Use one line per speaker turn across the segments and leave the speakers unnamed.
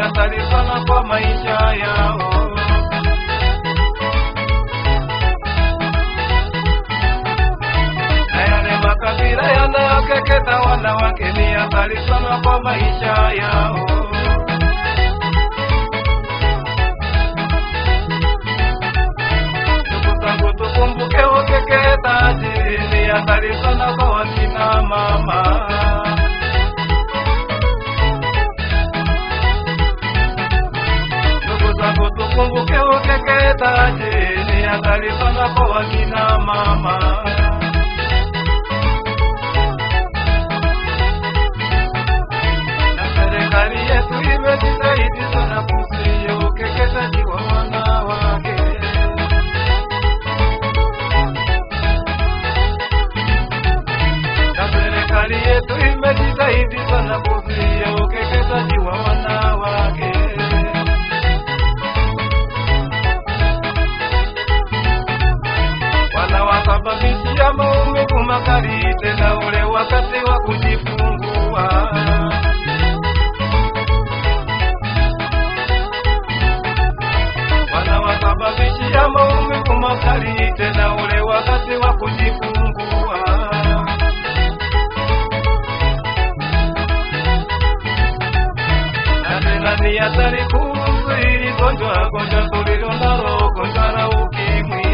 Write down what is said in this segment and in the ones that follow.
hatari sana kwa maisha yao. Na yale makabila yanayokeketa wanawake ni hatari sana kwa maisha yao. Tukumbuke ukeketaji ni hatari sana kwa wakina mama. Tukumbuke ukeketaji ni hatari sana kwa wakina mama. Na serikali yetu imejitahidi sana kuzuia ukeketaji wa wanawake. Serikali yetu imejitahidi sana kuzuia ukeketaji wa wanawake. Wanawasababishia maumivu makali tena ule wakati wa kujifungua. Wanawasababishia maumivu makali tena ule wakati wa kujifungua. Ni hatari kuzuia gonjwa tulilo nalo, gonjwa la ukimwi.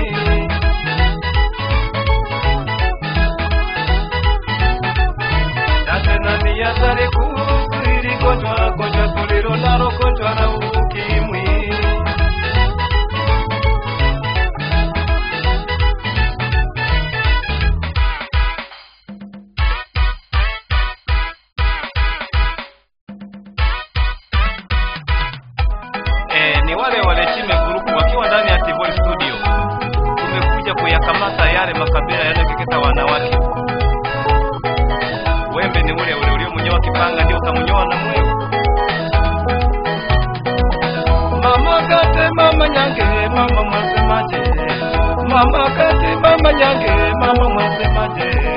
Na tena ni hatari kuzuia gonjwa tulilo nalo, gonjwa la ukimwi. Ni wale Chime Group wakiwa ndani ya Tivoli Studio. Tumekuja kuyakamata yale makabila yanayokeketa wanawake. Wembe ni ule uliomnyoa kipanga ndio utamnyoa na mweo. Mama kate mama nyange mama mwasemaje. Mama kate mama nyange mama mwasemaje.